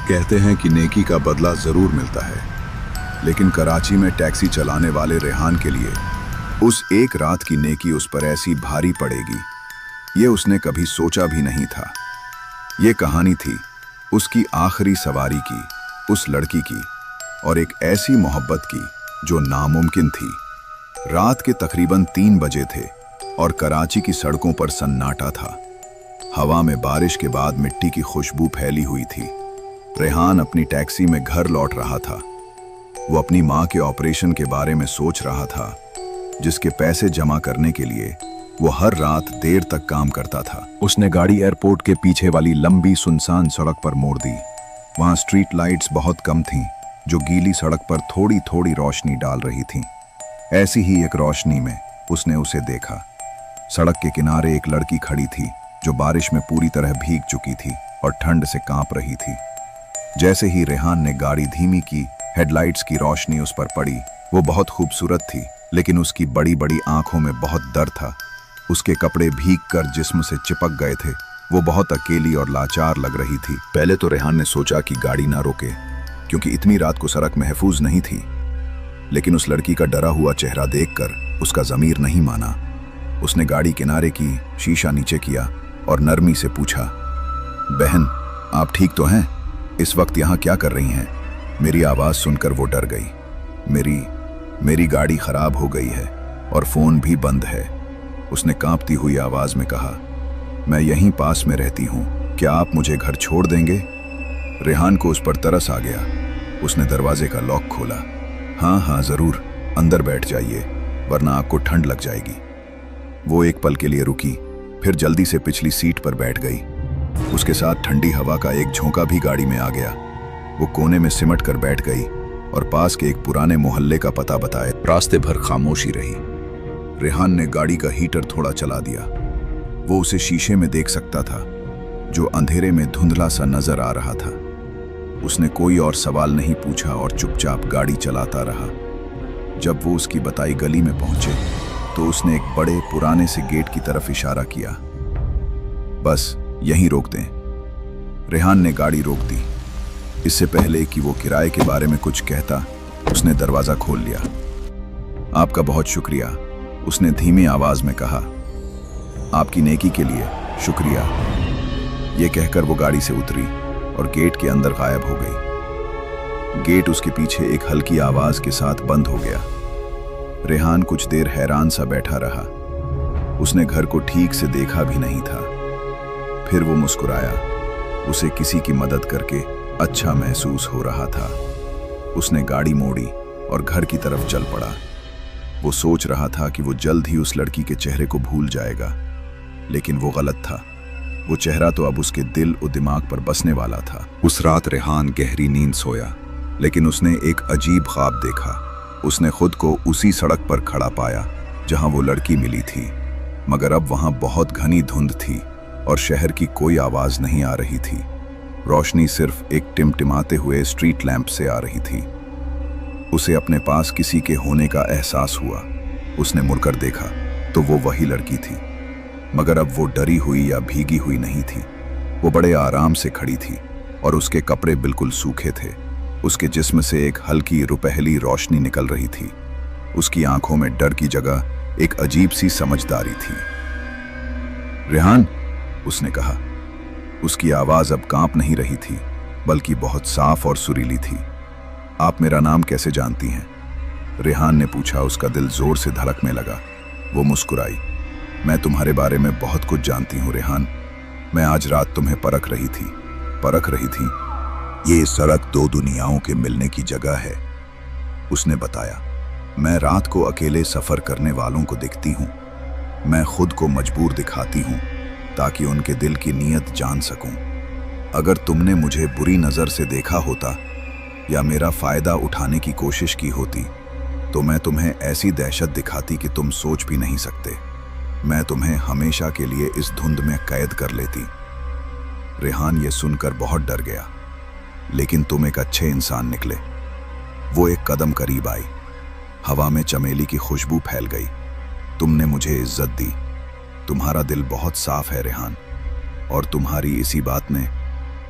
कहते हैं कि नेकी का बदला जरूर मिलता है, लेकिन कराची में टैक्सी चलाने वाले रेहान के लिए उस एक रात की नेकी उस पर ऐसी भारी पड़ेगी, ये उसने कभी सोचा भी नहीं था। ये कहानी थी उसकी आखिरी सवारी की, उस लड़की की, और एक ऐसी मोहब्बत की जो नामुमकिन थी। रात के तकरीबन 3 बजे थे और कराची की सड़कों पर सन्नाटा था। हवा में बारिश के बाद मिट्टी की खुशबू फैली हुई थी। रेहान अपनी टैक्सी में घर लौट रहा था। वो अपनी माँ के ऑपरेशन के बारे में सोच रहा था, जिसके पैसे जमा करने के लिए वो हर रात देर तक काम करता था। उसने गाड़ी एयरपोर्ट के पीछे वाली लंबी सुनसान सड़क पर मोड़ दी। वहाँ स्ट्रीट लाइट्स बहुत कम थीं, जो गीली सड़क पर थोड़ी थोड़ी रोशनी डाल रही थीं। ऐसी ही एक रोशनी में उसने उसे देखा। सड़क के किनारे एक लड़की खड़ी थी, जो बारिश में पूरी तरह भीग चुकी थी और ठंड से कांप रही थी। जैसे ही रेहान ने गाड़ी धीमी की, हेडलाइट्स की रोशनी उस पर पड़ी। वो बहुत खूबसूरत थी, लेकिन उसकी बड़ी बड़ी आंखों में बहुत डर था। उसके कपड़े भीग कर जिस्म से चिपक गए थे। वो बहुत अकेली और लाचार लग रही थी। पहले तो रेहान ने सोचा कि गाड़ी ना रोके, क्योंकि इतनी रात को सड़क महफूज नहीं थी, लेकिन उस लड़की का डरा हुआ चेहरा देखकर उसका ज़मीर नहीं माना। उसने गाड़ी किनारे की, शीशा नीचे किया और नरमी से पूछा, बहन, आप ठीक तो हैं? इस वक्त यहाँ क्या कर रही हैं? मेरी आवाज़ सुनकर वो डर गई। मेरी गाड़ी खराब हो गई है और फ़ोन भी बंद है, उसने कांपती हुई आवाज़ में कहा। मैं यहीं पास में रहती हूँ, क्या आप मुझे घर छोड़ देंगे? रेहान को उस पर तरस आ गया। उसने दरवाजे का लॉक खोला। हाँ, ज़रूर, अंदर बैठ जाइए, वरना आपको ठंड लग जाएगी। वो एक पल के लिए रुकी, फिर जल्दी से पिछली सीट पर बैठ गई। उसके साथ ठंडी हवा का एक झोंका भी गाड़ी में आ गया। वो कोने में सिमट कर बैठ गई और पास के एक पुराने मोहल्ले का पता बताए। रास्ते भर खामोशी रही। रेहान ने गाड़ी का हीटर थोड़ा चला दिया। वो उसे शीशे में देख सकता था, जो अंधेरे में धुंधला सा नजर आ रहा था। उसने कोई और सवाल नहीं पूछा और चुपचाप गाड़ी चलाता रहा। जब वो उसकी बताई गली में पहुंचे, तो उसने एक बड़े पुराने से गेट की तरफ इशारा किया। बस यहीं रोक दें। रेहान ने गाड़ी रोक दी। इससे पहले कि वो किराए के बारे में कुछ कहता, उसने दरवाज़ा खोल लिया। आपका बहुत शुक्रिया, उसने धीमी आवाज़ में कहा। आपकी नेकी के लिए शुक्रिया। ये कहकर वो गाड़ी से उतरी और गेट के अंदर गायब हो गई। गेट उसके पीछे एक हल्की आवाज़ के साथ बंद हो गया। रेहान कुछ देर हैरान सा बैठा रहा। उसने घर को ठीक से देखा भी नहीं था। फिर वो मुस्कुराया। उसे किसी की मदद करके अच्छा महसूस हो रहा था। उसने गाड़ी मोड़ी और घर की तरफ चल पड़ा। वो सोच रहा था कि वो जल्द ही उस लड़की के चेहरे को भूल जाएगा, लेकिन वो गलत था। वो चेहरा तो अब उसके दिल और दिमाग पर बसने वाला था। उस रात रेहान गहरी नींद सोया, लेकिन उसने एक अजीब ख्वाब देखा। उसने खुद को उसी सड़क पर खड़ा पाया जहां वो लड़की मिली थी, मगर अब वहां बहुत घनी धुंध थी और शहर की कोई आवाज नहीं आ रही थी। रोशनी सिर्फ एक टिमटिमाते हुए स्ट्रीट लैंप से आ रही थी। उसे अपने पास किसी के होने का एहसास हुआ। उसने मुड़कर देखा तो वो वही लड़की थी, मगर अब वो डरी हुई या भीगी हुई नहीं थी। वो बड़े आराम से खड़ी थी और उसके कपड़े बिल्कुल सूखे थे। उसके जिस्म से एक हल्की रुपहली रोशनी निकल रही थी। उसकी आंखों में डर की जगह एक अजीब सी समझदारी थी। रेहान, उसने कहा। उसकी आवाज अब कांप नहीं रही थी, बल्कि बहुत साफ और सुरीली थी। आप मेरा नाम कैसे जानती हैं? रेहान ने पूछा। उसका दिल जोर से धड़कने लगा। वो मुस्कुराई। मैं तुम्हारे बारे में बहुत कुछ जानती हूँ रेहान। मैं आज रात तुम्हें परख रही थी। ये सड़क 2 दुनियाओं के मिलने की जगह है, उसने बताया। मैं रात को अकेले सफर करने वालों को देखती हूँ। मैं खुद को मजबूर दिखाती हूँ ताकि उनके दिल की नीयत जान सकूं। अगर तुमने मुझे बुरी नज़र से देखा होता या मेरा फ़ायदा उठाने की कोशिश की होती, तो मैं तुम्हें ऐसी दहशत दिखाती कि तुम सोच भी नहीं सकते। मैं तुम्हें हमेशा के लिए इस धुंध में कैद कर लेती। रेहान ये सुनकर बहुत डर गया। लेकिन तुम एक अच्छे इंसान निकले। वो एक कदम करीब आई। हवा में चमेली की खुशबू फैल गई। तुमने मुझे इज्जत दी। तुम्हारा दिल बहुत साफ है रेहान, और तुम्हारी इसी बात ने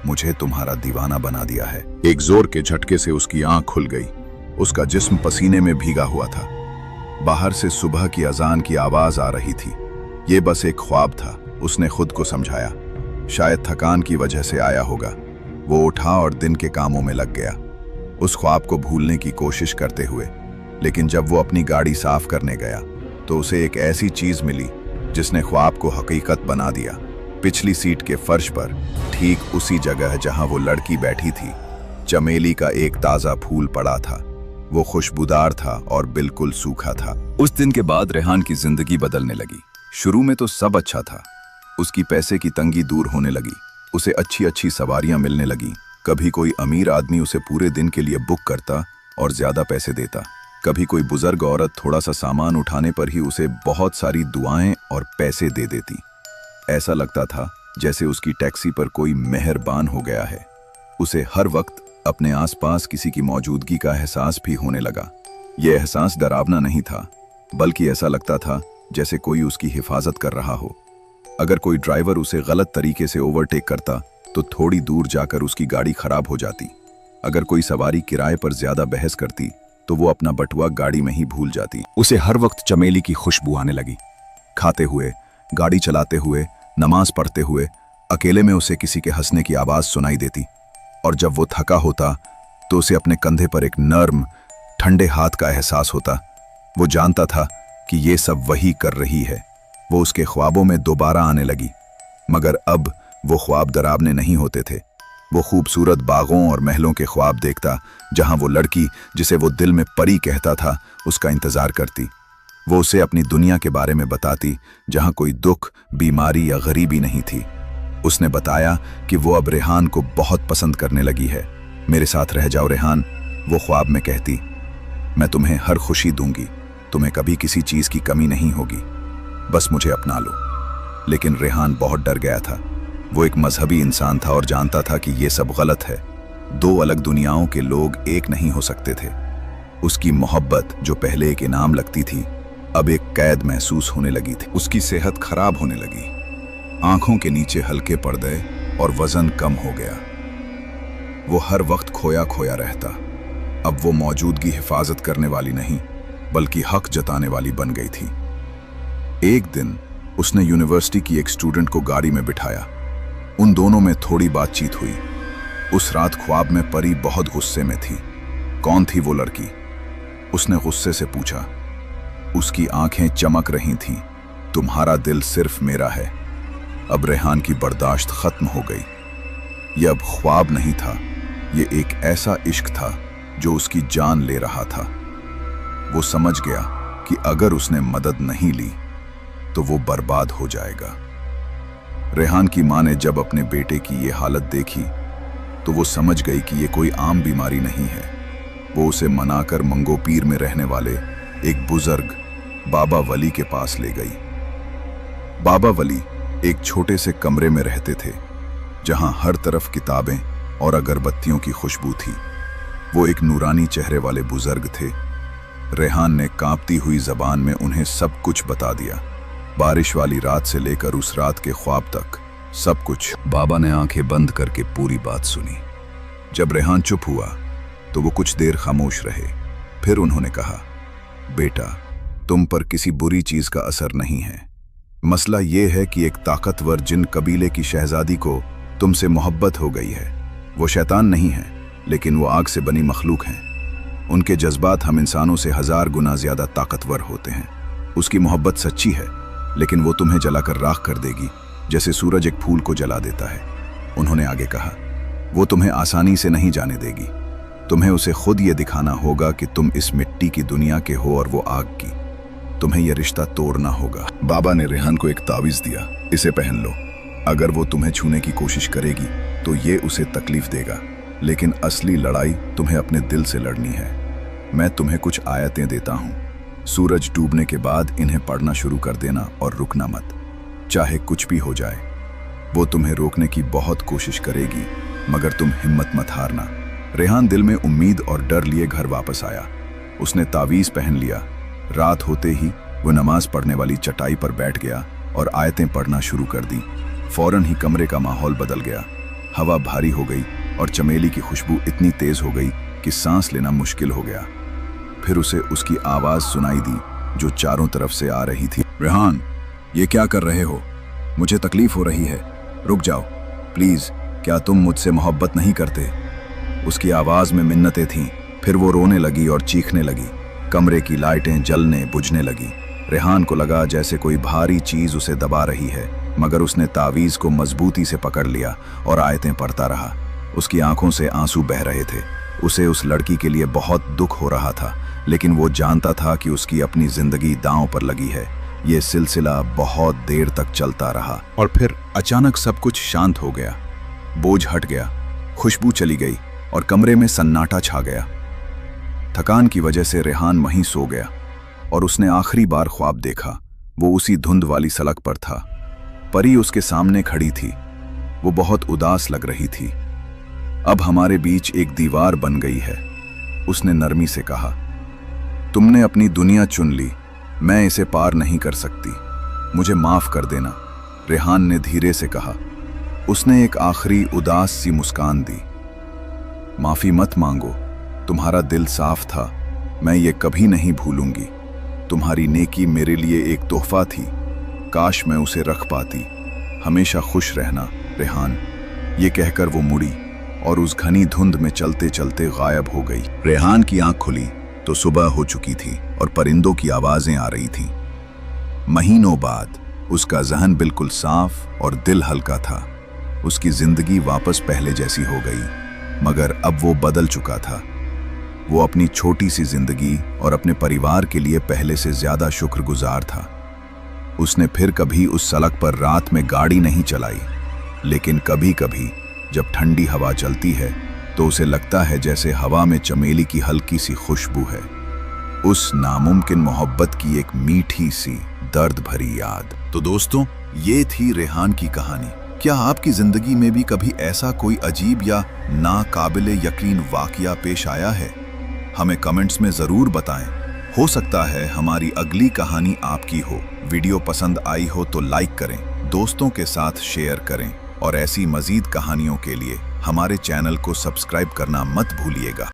मुझे तुम्हारा दीवाना बना दिया है। एक जोर के झटके से उसकी आंख खुल गई। उसका जिस्म पसीने में भीगा हुआ था। बाहर से सुबह की अजान की आवाज आ रही थी। ये बस एक ख्वाब था, उसने खुद को समझाया। शायद थकान की वजह से आया होगा। वो उठा और दिन के कामों में लग गया, उस ख्वाब को भूलने की कोशिश करते हुए। लेकिन जब वो अपनी गाड़ी साफ करने गया तो उसे एक ऐसी चीज मिली जिसने ख्वाब को हकीकत बना दिया। पिछली सीट के फर्श पर, ठीक उसी जगह जहां वो लड़की बैठी थी, चमेली का एक ताजा फूल पड़ा था। वो खुशबूदार था और बिल्कुल सूखा था। उस दिन के बाद रेहान की जिंदगी बदलने लगी। शुरू में तो सब अच्छा था। उसकी पैसे की तंगी दूर होने लगी। उसे अच्छी अच्छी सवारियां मिलने लगी। कभी कोई अमीर आदमी उसे पूरे दिन के लिए बुक करता और ज्यादा पैसे देता। कभी कोई बुजुर्ग औरत थोड़ा सा सामान उठाने पर ही उसे बहुत सारी दुआएं और पैसे दे देती। ऐसा लगता था जैसे उसकी टैक्सी पर कोई मेहरबान हो गया है। उसे हर वक्त अपने आसपास किसी की मौजूदगी का एहसास भी होने लगा। यह एहसास डरावना नहीं था, बल्कि ऐसा लगता था जैसे कोई उसकी हिफाजत कर रहा हो। अगर कोई ड्राइवर उसे गलत तरीके से ओवरटेक करता तो थोड़ी दूर जाकर उसकी गाड़ी खराब हो जाती। अगर कोई सवारी किराए पर ज्यादा बहस करती तो वो अपना बटुआ गाड़ी में ही भूल जाती। उसे हर वक्त चमेली की खुशबू आने लगी। खाते हुए, गाड़ी चलाते हुए, नमाज पढ़ते हुए, अकेले में उसे किसी के हंसने की आवाज सुनाई देती। और जब वो थका होता तो उसे अपने कंधे पर एक नर्म, ठंडे हाथ का एहसास होता। वो जानता था कि ये सब वही कर रही है। वो उसके ख्वाबों में दोबारा आने लगी, मगर अब वो ख्वाब डरावने नहीं होते थे। वो खूबसूरत बागों और महलों के ख्वाब देखता, जहां वो लड़की जिसे वो दिल में परी कहता था उसका इंतजार करती। वो उसे अपनी दुनिया के बारे में बताती, जहां कोई दुख, बीमारी या गरीबी नहीं थी। उसने बताया कि वो अब रेहान को बहुत पसंद करने लगी है। मेरे साथ रह जाओ रेहान, वो ख्वाब में कहती। मैं तुम्हें हर खुशी दूंगी, तुम्हें कभी किसी चीज की कमी नहीं होगी, बस मुझे अपना लो। लेकिन रेहान बहुत डर गया था। वो एक मजहबी इंसान था और जानता था कि ये सब गलत है। दो अलग दुनियाओं के लोग एक नहीं हो सकते थे। उसकी मोहब्बत, जो पहले एक इनाम लगती थी, अब एक कैद महसूस होने लगी थी। उसकी सेहत खराब होने लगी। आंखों के नीचे हल्के पर्दे और वजन कम हो गया। वो हर वक्त खोया खोया रहता। अब वो मौजूदगी हिफाजत करने वाली नहीं, बल्कि हक जताने वाली बन गई थी। एक दिन उसने यूनिवर्सिटी की एक स्टूडेंट को गाड़ी में बिठाया। उन दोनों में थोड़ी बातचीत हुई। उस रात ख्वाब में परी बहुत गुस्से में थी। कौन थी वो लड़की? उसने गुस्से से पूछा। उसकी आंखें चमक रही थीं। तुम्हारा दिल सिर्फ मेरा है। अब रेहान की बर्दाश्त खत्म हो गई। यह अब ख्वाब नहीं था, ये एक ऐसा इश्क था जो उसकी जान ले रहा था। वो समझ गया कि अगर उसने मदद नहीं ली तो वो बर्बाद हो जाएगा। रेहान की मां ने जब अपने बेटे की ये हालत देखी तो वो समझ गई कि ये कोई आम बीमारी नहीं है। वो उसे मनाकर मंगोपीर में रहने वाले एक बुजुर्ग बाबा वली के पास ले गई। बाबा वली एक छोटे से कमरे में रहते थे, जहां हर तरफ किताबें और अगरबत्तियों की खुशबू थी। वो एक नूरानी चेहरे वाले बुजुर्ग थे। रेहान ने कांपती हुई जबान में उन्हें सब कुछ बता दिया। बारिश वाली रात से लेकर उस रात के ख्वाब तक सब कुछ। बाबा ने आंखें बंद करके पूरी बात सुनी। जब रेहान चुप हुआ तो वो कुछ देर खामोश रहे। फिर उन्होंने कहा, बेटा, तुम पर किसी बुरी चीज का असर नहीं है। मसला ये है कि एक ताकतवर जिन कबीले की शहजादी को तुमसे मोहब्बत हो गई है। वो शैतान नहीं है, लेकिन वो आग से बनी मखलूक हैं। उनके जज्बात हम इंसानों से 1000 गुना ज्यादा ताकतवर होते हैं। उसकी मोहब्बत सच्ची है, लेकिन वो तुम्हें जलाकर राख कर देगी, जैसे सूरज एक फूल को जला देता है। उन्होंने आगे कहा, वो तुम्हें आसानी से नहीं जाने देगी। तुम्हें उसे खुद ये दिखाना होगा कि तुम इस मिट्टी की दुनिया के हो और वो आग की। तुम्हें यह रिश्ता तोड़ना होगा। बाबा ने रेहान को एक तावीज दिया, इसे पहन लो। अगर वो तुम्हें छूने की कोशिश करेगी तो ये उसे तकलीफ देगा, लेकिन असली लड़ाई तुम्हें अपने दिल से लड़नी है। मैं तुम्हें कुछ आयतें देता हूँ। सूरज डूबने के बाद इन्हें पढ़ना शुरू कर देना और रुकना मत, चाहे कुछ भी हो जाए। वो तुम्हें रोकने की बहुत कोशिश करेगी, मगर तुम हिम्मत मत हारना। रेहान दिल में उम्मीद और डर लिए घर वापस आया। उसने तावीज पहन लिया। रात होते ही वो नमाज पढ़ने वाली चटाई पर बैठ गया और आयतें पढ़ना शुरू कर दी। फौरन ही कमरे का माहौल बदल गया। हवा भारी हो गई और चमेली की खुशबू इतनी तेज हो गई कि सांस लेना मुश्किल हो गया। फिर उसे उसकी आवाज सुनाई दी जो चारों तरफ से आ रही थी। रेहान, ये क्या कर रहे हो? मुझे तकलीफ हो रही है, रुक जाओ प्लीज। क्या तुम मुझसे मोहब्बत नहीं करते? उसकी आवाज में मिन्नतें थीं। फिर वो रोने लगी और चीखने लगी। कमरे की लाइटें जलने बुझने लगी। रेहान को लगा जैसे कोई भारी चीज उसे दबा रही है, मगर उसने तावीज को मजबूती से पकड़ लिया और आयतें पढ़ता रहा। उसकी आंखों से आंसू बह रहे थे। उसे उस लड़की के लिए बहुत दुख हो रहा था, लेकिन वो जानता था कि उसकी अपनी जिंदगी दांव पर लगी है। ये सिलसिला बहुत देर तक चलता रहा और फिर अचानक सब कुछ शांत हो गया। बोझ हट गया, खुशबू चली गई और कमरे में सन्नाटा छा गया। थकान की वजह से रेहान वहीं सो गया और उसने आखिरी बार ख्वाब देखा। वो उसी धुंध वाली सड़क पर था। परी उसके सामने खड़ी थी। वो बहुत उदास लग रही थी। अब हमारे बीच एक दीवार बन गई है, उसने नरमी से कहा। तुमने अपनी दुनिया चुन ली, मैं इसे पार नहीं कर सकती, मुझे माफ कर देना, रेहान ने धीरे से कहा। उसने एक आखिरी उदास सी मुस्कान दी। माफी मत मांगो, तुम्हारा दिल साफ था, मैं ये कभी नहीं भूलूंगी। तुम्हारी नेकी मेरे लिए एक तोहफा थी, काश मैं उसे रख पाती। हमेशा खुश रहना रेहान। ये कहकर वो मुड़ी और उस घनी धुंध में चलते चलते गायब हो गई। रेहान की आंख खुली तो सुबह हो चुकी थी और परिंदों की आवाजें आ रही थीं। महीनों बाद उसका जहन बिल्कुल साफ और दिल हल्का था। उसकी जिंदगी वापस पहले जैसी हो गई, मगर अब वो बदल चुका था। वो अपनी छोटी सी जिंदगी और अपने परिवार के लिए पहले से ज्यादा शुक्रगुजार था। उसने फिर कभी उस सड़क पर रात में गाड़ी नहीं चलाई, लेकिन कभी कभी जब ठंडी हवा चलती है तो उसे लगता है जैसे हवा में चमेली की हल्की सी खुशबू है। उस नामुमकिन मोहब्बत की एक मीठी सी दर्द भरी याद। तो दोस्तों, ये थी रेहान की कहानी। क्या आपकी जिंदगी में भी कभी ऐसा कोई अजीब या नाकाबिले यकीन वाकया पेश आया है? हमें कमेंट्स में जरूर बताएं। हो सकता है हमारी अगली कहानी आपकी हो। वीडियो पसंद आई हो तो लाइक करें, दोस्तों के साथ शेयर करें और ऐसी मजीद कहानियों के लिए हमारे चैनल को सब्सक्राइब करना मत भूलिएगा।